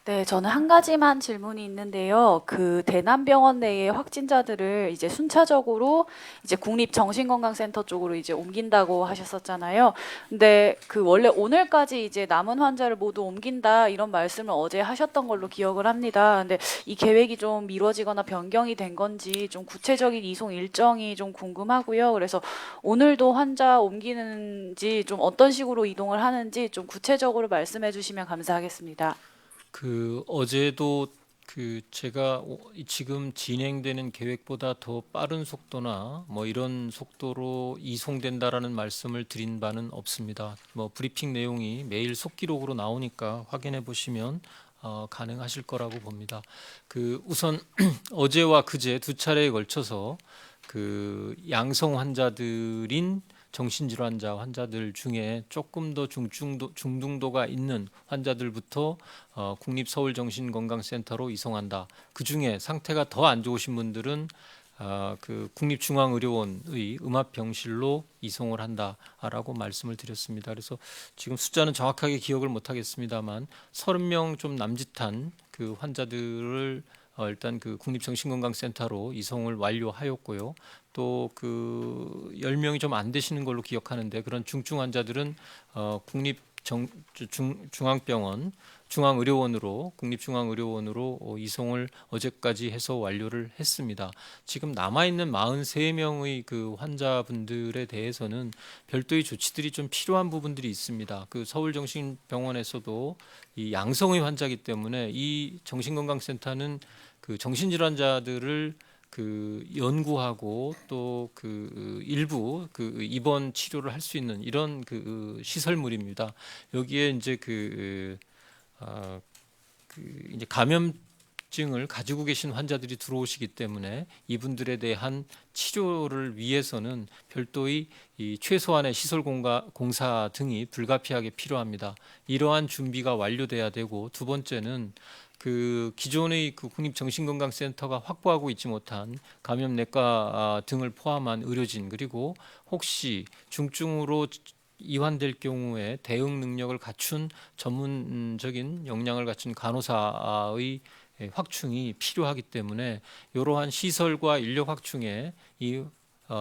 S13: 네, 저는 한 가지만 질문이 있는데요. 그 대남병원 내의 확진자들을 이제 순차적으로 이제 국립정신건강센터 쪽으로 이제 옮긴다고 하셨었잖아요. 근데 그 원래 오늘까지 이제 남은 환자를 모두 옮긴다 이런 말씀을 어제 하셨던 걸로 기억을 합니다. 근데 이 계획이 좀 미뤄지거나 변경이 된 건지 좀 구체적인 이송 일정이 좀 궁금하고요. 그래서 오늘도 환자 옮기는지 좀 어떤 식으로 이동을 하는지 좀 구체적으로 말씀해 주시면 감사하겠습니다.
S2: 어제도 제가 지금 진행되는 계획보다 더 빠른 속도나 뭐 이런 속도로 이송된다라는 말씀을 드린 바는 없습니다. 뭐 브리핑 내용이 매일 속기록으로 나오니까 확인해 보시면 가능하실 거라고 봅니다. 우선 어제와 그제 2차례에 걸쳐서 양성 환자들인 정신질환자 환자들 중에 조금 더 중등도가 있는 환자들부터 국립서울정신건강센터로 이송한다. 그 중에 상태가 더 안 좋으신 분들은 국립중앙의료원의 음압병실로 이송을 한다라고 말씀을 드렸습니다. 그래서 지금 숫자는 정확하게 기억을 못하겠습니다만 30명 좀 남짓한 그 환자들을 일단 국립정신건강센터로 이송을 완료하였고요. 또 10명이 좀 안 되시는 걸로 기억하는데 그런 중증 환자들은 국립중앙의료원으로 이송을 어제까지 해서 완료를 했습니다. 지금 남아있는 43명의 환자분들에 대해서는 별도의 조치들이 좀 필요한 부분들이 있습니다. 서울정신병원에서도 이 양성의 환자이기 때문에 이 정신건강센터는 정신질환자들을 연구하고 또 일부 입원 치료를 할 수 있는 이런 시설물입니다. 여기에 이제 이제 감염증을 가지고 계신 환자들이 들어오시기 때문에 이분들에 대한 치료를 위해서는 별도의 이 최소한의 시설 공사 등이 불가피하게 필요합니다. 이러한 준비가 완료돼야 되고, 두 번째는 기존의 국립정신건강센터가 확보하고 있지 못한 감염내과 등을 포함한 의료진, 그리고 혹시 중증으로 이완될 경우에 대응 능력을 갖춘 전문적인 역량을 갖춘 간호사의 확충이 필요하기 때문에 이러한 시설과 인력 확충에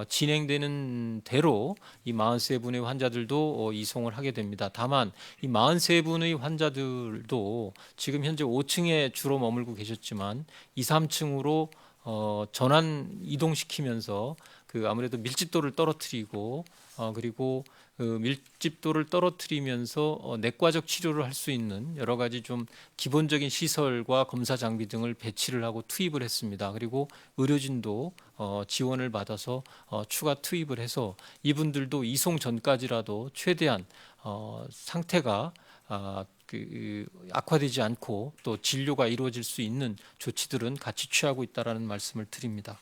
S2: 진행되는 대로 이 43분의 환자들도 이송을 하게 됩니다. 다만 이 43분의 환자들도 지금 현재 5층에 주로 머물고 계셨지만 2, 3층으로 전환 이동시키면서 아무래도 밀집도를 떨어뜨리고 그리고 밀집도를 떨어뜨리면서 내과적 치료를 할 수 있는 여러 가지 좀 기본적인 시설과 검사 장비 등을 배치를 하고 투입을 했습니다. 그리고 의료진도 지원을 받아서 추가 투입을 해서 이분들도 이송 전까지라도 최대한 상태가 악화되지 않고 또 진료가 이루어질 수 있는 조치들은 같이 취하고 있다라는 말씀을 드립니다.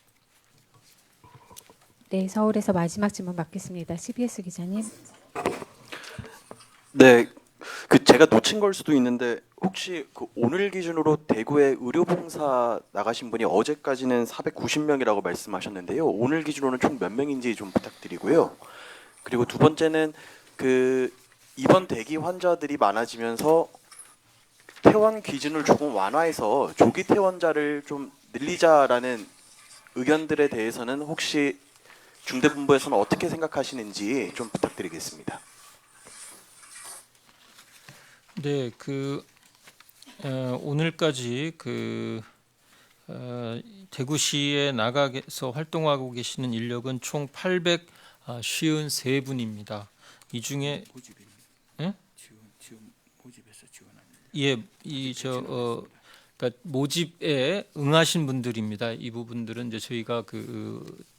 S1: 네, 서울에서 마지막 질문 받겠습니다. CBS 기자님.
S14: 네, 제가 놓친 걸 수도 있는데 혹시 오늘 기준으로 대구에 의료봉사 나가신 분이 어제까지는 490명이라고 말씀하셨는데요. 오늘 기준으로는 총 몇 명인지 좀 부탁드리고요. 그리고 두 번째는 입원 대기 환자들이 많아지면서 퇴원 기준을 조금 완화해서 조기 퇴원자를 좀 늘리자라는 의견들에 대해서는 혹시 중대본부에서는 어떻게 생각하시는지 좀 부탁드리겠습니다.
S2: 네, 오늘까지 대구시에 나가서 활동하고 계시는 인력은 총 853분입니다. 이 중에 그러니까 모집에 응하신 분들입니다. 이 부분들은 이제 저희가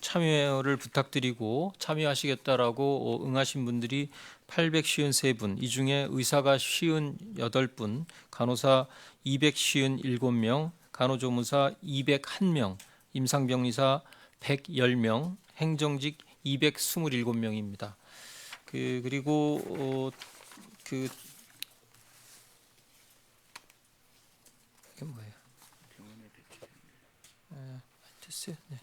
S2: 참여를 부탁드리고 참여하시겠다라고 응하신 분들이 853분, 이 중에 의사가 58분, 간호사 257명, 간호조무사 201명, 임상병리사 110명, 행정직 227명입니다. 그리고 이게 뭐예요? 됐어요. 네.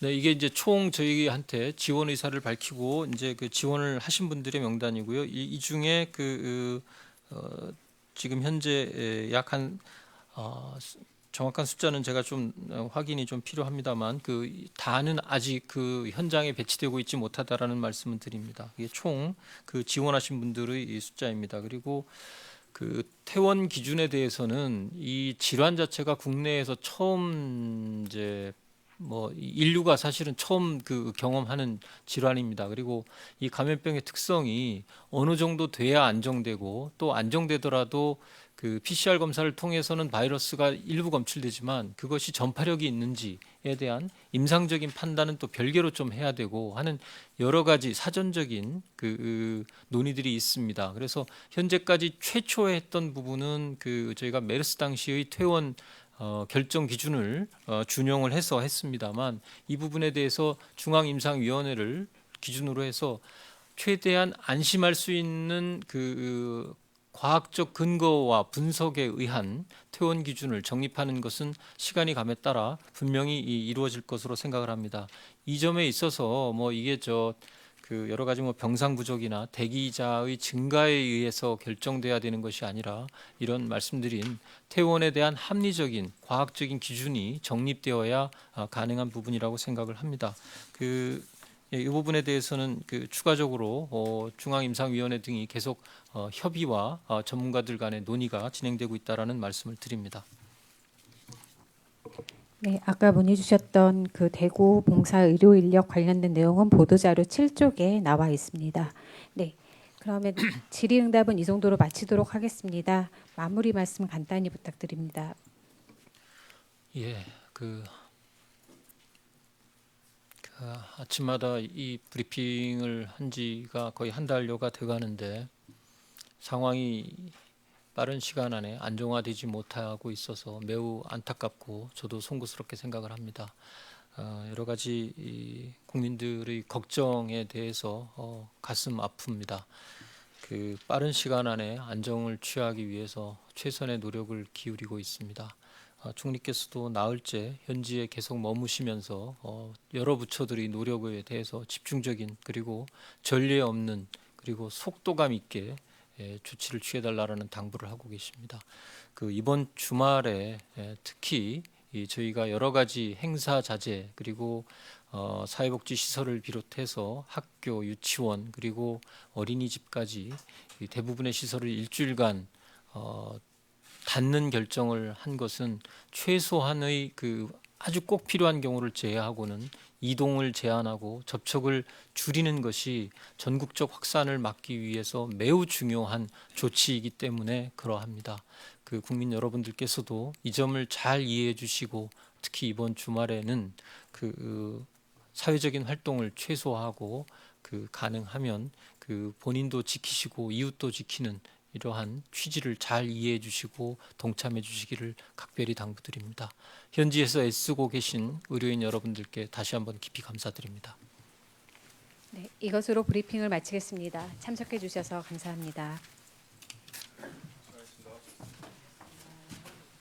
S2: 네, 이게 이제 총 저희한테 지원 의사를 밝히고 이제 그 지원을 하신 분들의 명단이고요. 이 중에 지금 현재 약 한 정확한 숫자는 제가 좀 확인이 좀 필요합니다만 그 다는 아직 그 현장에 배치되고 있지 못하다라는 말씀을 드립니다. 이게 총 그 지원하신 분들의 이 숫자입니다. 그리고 그 퇴원 기준에 대해서는 이 질환 자체가 국내에서 처음 이제 뭐 인류가 사실은 처음 그 경험하는 질환입니다. 그리고 이 감염병의 특성이 어느 정도 돼야 안정되고 또 안정되더라도 그 PCR 검사를 통해서는 바이러스가 일부 검출되지만 그것이 전파력이 있는지에 대한 임상적인 판단은 또 별개로 좀 해야 되고 하는 여러 가지 사전적인 그 논의들이 있습니다. 그래서 현재까지 최초에 했던 부분은 그 저희가 메르스 당시의 퇴원 결정 기준을 준용을 해서 했습니다만 이 부분에 대해서 중앙임상위원회를 기준으로 해서 최대한 안심할 수 있는 그 과학적 근거와 분석에 의한 퇴원 기준을 정립하는 것은 시간이 감에 따라 분명히 이루어질 것으로 생각을 합니다. 이 점에 있어서 뭐 이게 그 여러 가지 뭐 병상 부족이나 대기자의 증가에 의해서 결정돼야 되는 것이 아니라 이런 말씀드린 퇴원에 대한 합리적인 과학적인 기준이 정립되어야 가능한 부분이라고 생각을 합니다. 이 부분에 대해서는 그 추가적으로 중앙임상위원회 등이 계속 협의와 전문가들 간의 논의가 진행되고 있다라는 말씀을 드립니다.
S1: 네, 아까 문의 주셨던 그 대구 봉사 의료 인력 관련된 내용은 보도자료 7쪽에 나와 있습니다. 네, 그러면 질의응답은 이 정도로 마치도록 하겠습니다. 마무리 말씀 간단히 부탁드립니다.
S2: 예, 아침마다 이 브리핑을 한 지가 거의 한 달여가 돼가는데 상황이 빠른 시간 안에 안정화되지 못하고 있어서 매우 안타깝고 저도 송구스럽게 생각을 합니다. 여러 가지 이 국민들의 걱정에 대해서 가슴 아픕니다. 그 빠른 시간 안에 안정을 취하기 위해서 최선의 노력을 기울이고 있습니다. 총리께서도 나흘째 현지에 계속 머무시면서 여러 부처들의 노력에 대해서 집중적인 그리고 전례 없는 그리고 속도감 있게 조치를 취해달라는 당부를 하고 계십니다. 그 이번 주말에 특히 저희가 여러 가지 행사 자제 그리고 사회복지 시설을 비롯해서 학교, 유치원 그리고 어린이집까지 대부분의 시설을 일주일간 닫는 결정을 한 것은 최소한의 그 아주 꼭 필요한 경우를 제외하고는 이동을 제한하고 접촉을 줄이는 것이 전국적 확산을 막기 위해서 매우 중요한 조치이기 때문에 그러합니다. 그 국민 여러분들께서도 이 점을 잘 이해해 주시고 특히 이번 주말에는 그 사회적인 활동을 최소화하고 그 가능하면 그 본인도 지키시고 이웃도 지키는 이러한 취지를 잘 이해해 주시고 동참해 주시기를 각별히 당부드립니다. 현지에서 애쓰고 계신 의료인 여러분들께 다시 한번 깊이 감사드립니다.
S1: 네, 이것으로 브리핑을 마치겠습니다. 참석해 주셔서 감사합니다.